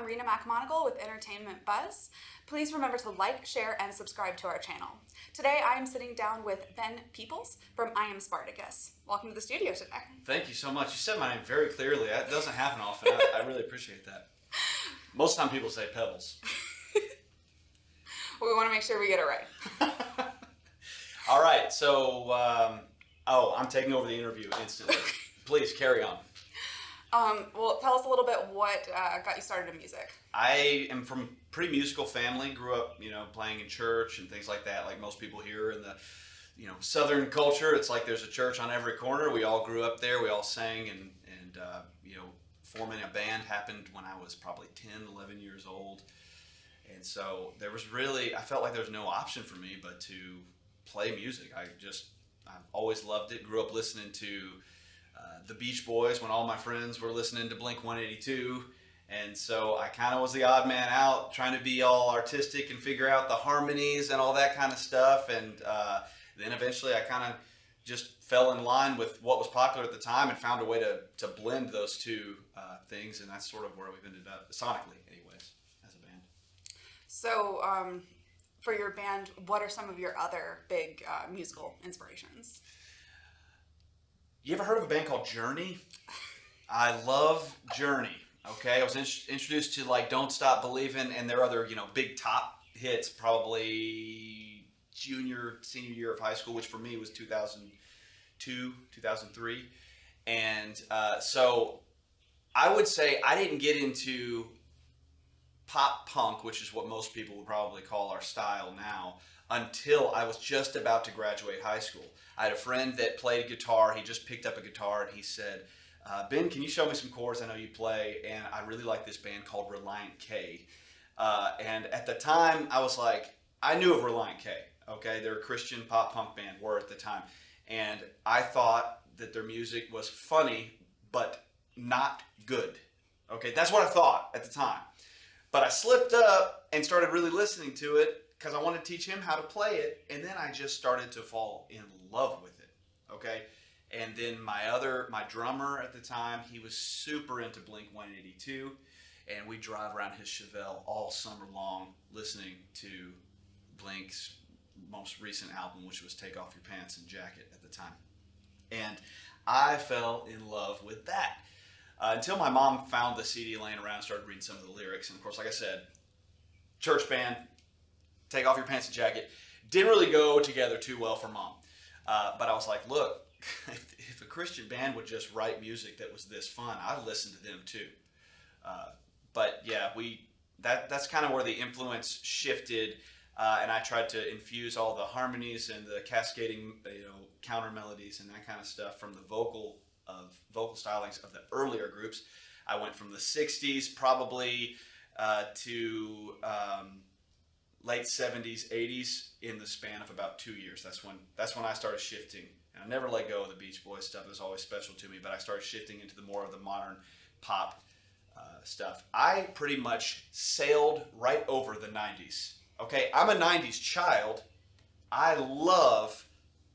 Rena MacMonegle with Entertainment Buzz. Please remember to like, share, and subscribe to our channel. Today I am sitting down with Ben Peeples from I Am Spartacus. Welcome to the studio today. Thank you so much. You said my name very clearly. That doesn't happen often. I really appreciate that. Most of the time people say Pebbles. Well, we want to make sure we get it right. All right, so, I'm taking over the interview instantly. Please, carry on. Well, tell us a little bit what got you started in music. I am from a pretty musical family. Grew up, playing in church and things like that. Like most people here in the, Southern culture, it's like there's a church on every corner. We all grew up there. We all sang and forming a band happened when I was probably 10, 11 years old. And so I felt like there was no option for me but to play music. I've always loved it. Grew up listening to the Beach Boys when all my friends were listening to Blink-182. And so I kind of was the odd man out, trying to be all artistic and figure out the harmonies and all that kind of stuff. And then eventually I kind of just fell in line with what was popular at the time and found a way to blend those two things. And that's sort of where we've ended up, sonically anyways, as a band. So for your band, what are some of your other big musical inspirations? You ever heard of a band called Journey? I love Journey. Okay, I was introduced to like Don't Stop Believin' and their other big top hits probably senior year of high school, which for me was 2002, 2003, and so I would say I didn't get into pop punk, which is what most people would probably call our style now, until I was just about to graduate high school. I had a friend that played guitar. He just picked up a guitar and he said, Ben, can you show me some chords? I know you play, and I really like this band called Relient K. And at the time, I was like, I knew of Relient K. Okay, they're a Christian pop punk band, were at the time, and I thought that their music was funny but not good. Okay, that's what I thought at the time. But I slipped up and started really listening to it because I wanted to teach him how to play it, and then I just started to fall in love with it. Okay. And then my drummer at the time, he was super into Blink-182, and we drive around his Chevelle all summer long listening to Blink's most recent album, which was Take Off Your Pants and Jacket at the time. And I fell in love with that until my mom found the CD laying around and started reading some of the lyrics. And of course, like I said, church band, Take Off Your Pants and Jacket, didn't really go together too well for mom. But I was like, look, if a Christian band would just write music that was this fun, I'd listen to them too. But yeah, that's kind of where the influence shifted, and I tried to infuse all the harmonies and the cascading, counter melodies and that kind of stuff from the vocal stylings of the earlier groups. I went from the '60s probably to late '70s, '80s in the span of about 2 years. That's when I started shifting. And I never let go of the Beach Boys stuff. It was always special to me, but I started shifting into the more of the modern pop stuff. I pretty much sailed right over the 90s. Okay, I'm a 90s child. I love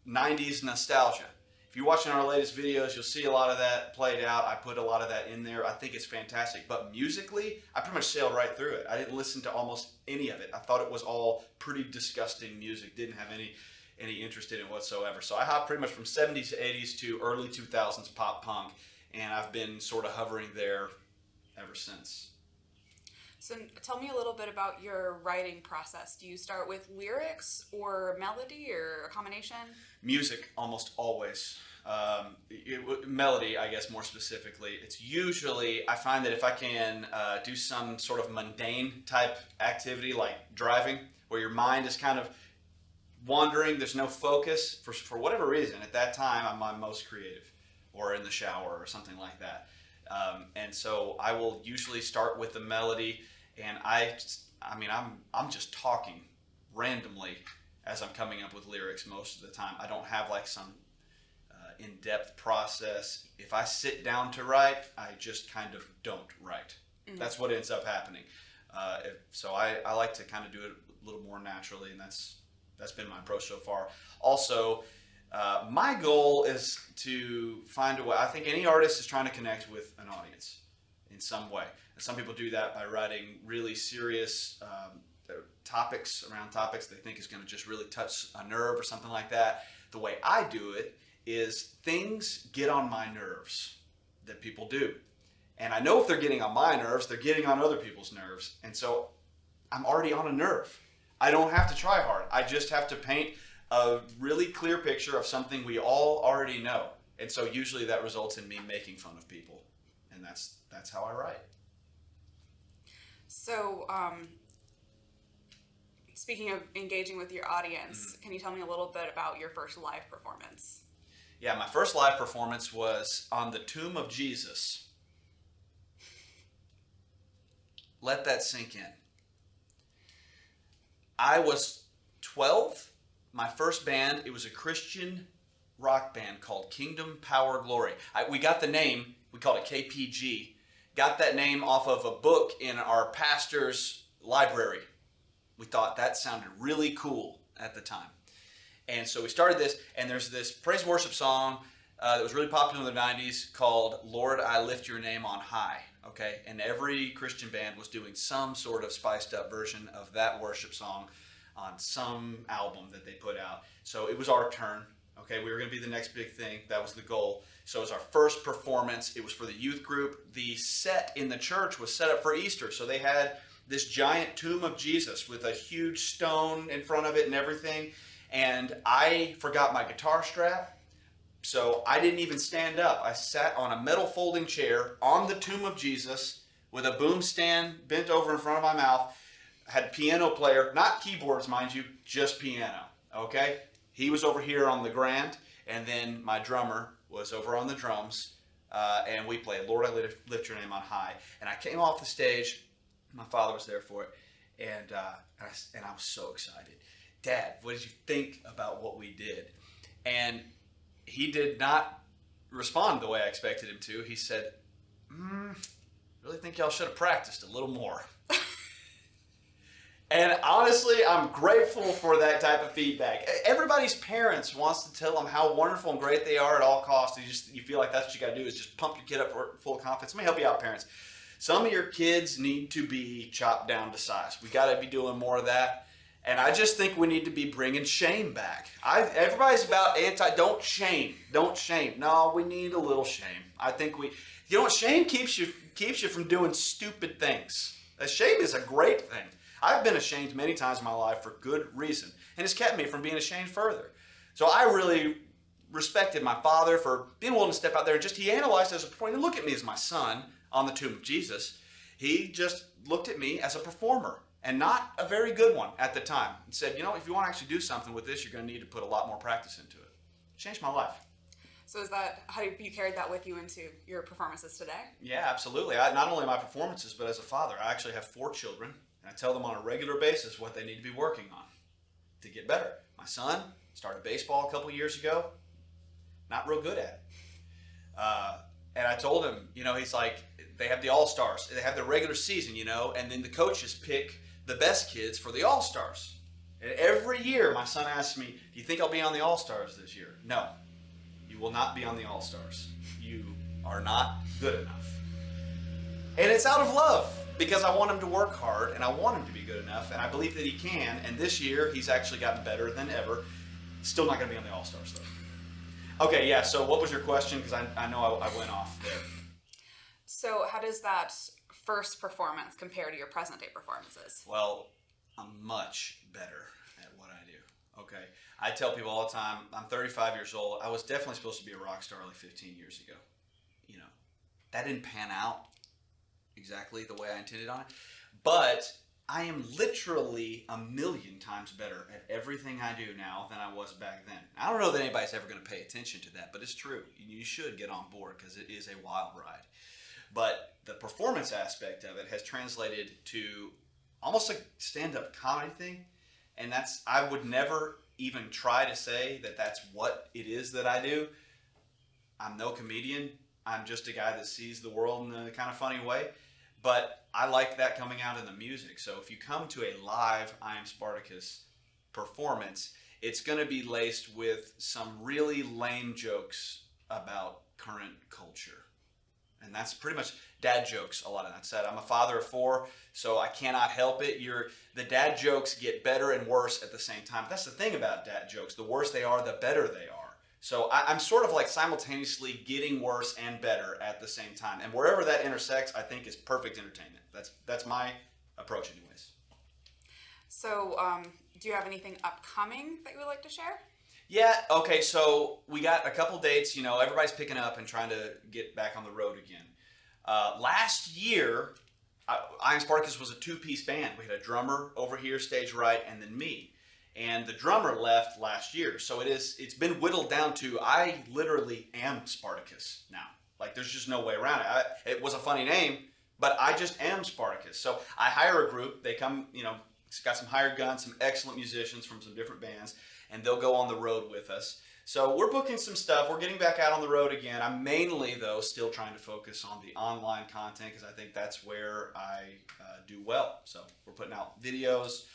90s nostalgia. If you're watching our latest videos, you'll see a lot of that played out. I put a lot of that in there. I think it's fantastic. But musically, I pretty much sailed right through it. I didn't listen to almost any of it. I thought it was all pretty disgusting music. Didn't have any interest in it whatsoever. So I hopped pretty much from 70s to 80s to early 2000s pop punk, and I've been sort of hovering there ever since. So tell me a little bit about your writing process. Do you start with lyrics or melody or a combination? Music, almost always. Melody, I guess more specifically. It's usually, I find that if I can do some sort of mundane type activity like driving, where your mind is kind of wandering, there's no focus, for whatever reason, at that time I'm my most creative, or in the shower or something like that. And so I will usually start with the melody, and I'm just talking randomly as I'm coming up with lyrics most of the time. I don't have like some in-depth process. If I sit down to write, I just kind of don't write. Mm-hmm. That's what ends up happening. So I like to kind of do it a little more naturally, and that's been my approach so far. Also, my goal is to find a way. I think any artist is trying to connect with an audience. in some way. And some people do that by writing really serious topics they think is going to just really touch a nerve or something like that. The way I do it is things get on my nerves that people do. And I know if they're getting on my nerves, they're getting on other people's nerves. And so I'm already on a nerve. I don't have to try hard. I just have to paint a really clear picture of something we all already know. And so usually that results in me making fun of people. And that's how I write. So, speaking of engaging with your audience, can you tell me a little bit about your first live performance? Yeah, my first live performance was on the tomb of Jesus. Let that sink in. I was 12. My first band, it was a Christian rock band called Kingdom Power Glory. We got the name, we called it KPG. Got that name off of a book in our pastor's library. We thought that sounded really cool at the time. And so we started this, and there's this praise worship song that was really popular in the 90s called Lord, I Lift Your Name on High. Okay, and every Christian band was doing some sort of spiced up version of that worship song on some album that they put out. So it was our turn. Okay, we were going to be the next big thing. That was the goal. So it was our first performance. It was for the youth group. The set in the church was set up for Easter. So they had this giant tomb of Jesus with a huge stone in front of it and everything. And I forgot my guitar strap. So I didn't even stand up. I sat on a metal folding chair on the tomb of Jesus with a boom stand bent over in front of my mouth. I had a piano player, not keyboards, mind you, just piano. Okay? He was over here on the grand, and then my drummer was over on the drums, and we played Lord, I Lift Your Name on High. And I came off the stage. My father was there for it, and I was so excited. Dad, what did you think about what we did? And he did not respond the way I expected him to. He said, really think y'all should have practiced a little more. And honestly, I'm grateful for that type of feedback. Everybody's parents wants to tell them how wonderful and great they are at all costs. You feel like that's what you got to do is just pump your kid up for full confidence. Let me help you out, parents. Some of your kids need to be chopped down to size. We got to be doing more of that. And I just think we need to be bringing shame back. Everybody's about don't shame. No, we need a little shame. I think shame keeps you from doing stupid things. Shame is a great thing. I've been ashamed many times in my life for good reason, and it's kept me from being ashamed further. So I really respected my father for being willing to step out there and he analyzed as a point. He look at me as my son on the tomb of Jesus. He just looked at me as a performer, and not a very good one at the time, and said, if you want to actually do something with this, you're going to need to put a lot more practice into it. It changed my life. So is that how you carried that with you into your performances today? Yeah, absolutely. Not only my performances, but as a father. I actually have 4 children, and I tell them on a regular basis what they need to be working on to get better. My son started baseball a couple years ago, not real good at it. And I told him, he's like, they have the All-Stars. They have the regular season, and then the coaches pick the best kids for the All-Stars. And every year my son asks me, do you think I'll be on the All-Stars this year? No, you will not be on the All-Stars. You are not good enough. And it's out of love, because I want him to work hard and I want him to be good enough, and I believe that he can. And this year he's actually gotten better than ever. Still not going to be on the All-Stars though. Okay, yeah, so what was your question? Because I know I went off there. So how does that first performance compare to your present day performances? Well, I'm much better at what I do. Okay, I tell people all the time, I'm 35 years old. I was definitely supposed to be a rock star like 15 years ago. That didn't pan out exactly the way I intended on it. But I am literally 1,000,000 times better at everything I do now than I was back then. I don't know that anybody's ever going to pay attention to that, but it's true. You should get on board because it is a wild ride. But the performance aspect of it has translated to almost a stand-up comedy thing. And I would never even try to say that that's what it is that I do. I'm no comedian. I'm just a guy that sees the world in a kind of funny way. But I like that coming out in the music. So if you come to a live I Am Spartacus performance, it's going to be laced with some really lame jokes about current culture. And that's pretty much dad jokes, a lot of that said. I'm a father of 4, so I cannot help it. The dad jokes get better and worse at the same time. But that's the thing about dad jokes. The worse they are, the better they are. So I'm sort of like simultaneously getting worse and better at the same time. And wherever that intersects, I think is perfect entertainment. That's my approach anyways. So, do you have anything upcoming that you would like to share? Yeah, okay, so we got a couple dates. Everybody's picking up and trying to get back on the road again. Last year, I Am Spartacus was a 2-piece band. We had a drummer over here, stage right, and then me. And the drummer left last year, so it's been whittled down to I literally am Spartacus now. Like, there's just no way around it. It was a funny name, but I just am Spartacus. So I hire a group. They come, got some hired guns, some excellent musicians from some different bands, and they'll go on the road with us. So we're booking some stuff. We're getting back out on the road again. I'm mainly, though, still trying to focus on the online content because I think that's where I do well. So we're putting out videos,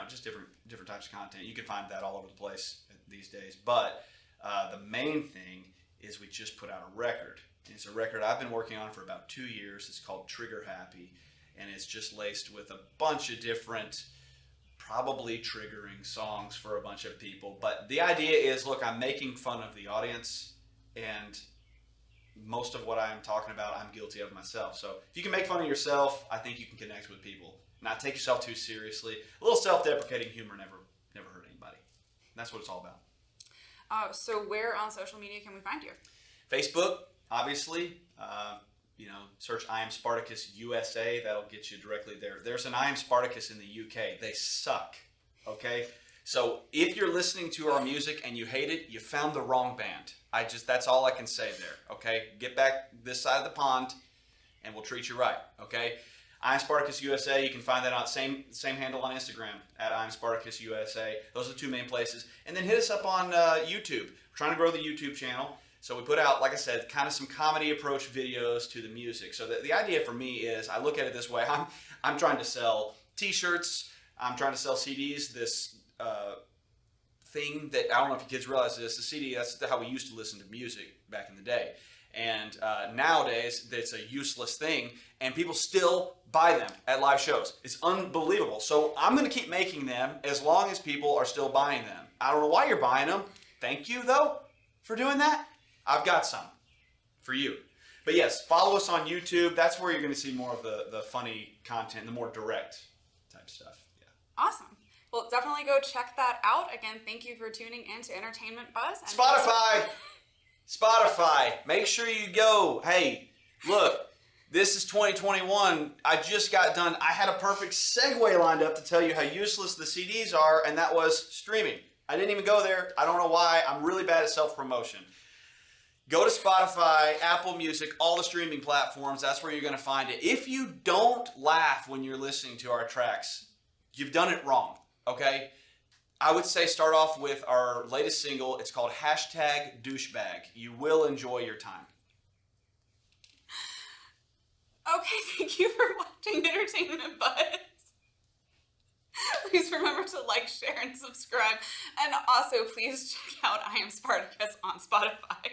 just different types of content. You can find that all over the place these days. But the main thing is we just put out a record. It's a record I've been working on for about 2 years. It's called Trigger Happy, and it's just laced with a bunch of different, probably triggering songs for a bunch of people. But the idea is, look, I'm making fun of the audience, and most of what I'm talking about, I'm guilty of myself. So if you can make fun of yourself, I think you can connect with people. Not take yourself too seriously. A little self-deprecating humor never hurt anybody. That's what it's all about. So where on social media can we find you? Facebook, obviously. Search I Am Spartacus USA. That'll get you directly there. There's an I Am Spartacus in the UK. They suck, okay? So if you're listening to our music and you hate it, you found the wrong band. That's all I can say there, okay? Get back this side of the pond and we'll treat you right, okay? I Am Spartacus USA. You can find that on same handle on Instagram at I Am Spartacus USA. Those are the 2 main places. And then hit us up on YouTube. We're trying to grow the YouTube channel. So we put out, like I said, kind of some comedy approach videos to the music. So the idea for me is, I look at it this way. I'm trying to sell T-shirts. I'm trying to sell CDs. This thing that, I don't know if you kids realize this, the CD, that's how we used to listen to music back in the day. And nowadays, it's a useless thing, and people still buy them at live shows. It's unbelievable. So I'm going to keep making them as long as people are still buying them. I don't know why you're buying them. Thank you, though, for doing that. I've got some for you. But yes, follow us on YouTube. That's where you're going to see more of the funny content, the more direct type stuff. Yeah. Awesome. Well, definitely go check that out. Again, thank you for tuning in to Entertainment Buzz. And Spotify. Make sure you go. Hey, look, this is 2021. I just got done. I had a perfect segue lined up to tell you how useless the CDs are, and that was streaming. I didn't even go there. I don't know why. I'm really bad at self-promotion. Go to Spotify, Apple Music, all the streaming platforms. That's where you're going to find it. If you don't laugh when you're listening to our tracks, you've done it wrong, okay? I would say start off with our latest single. It's called #Douchebag. You will enjoy your time. Okay, thank you for watching Entertainment Buzz. Please remember to like, share, and subscribe. And also, please check out I Am Spartacus on Spotify.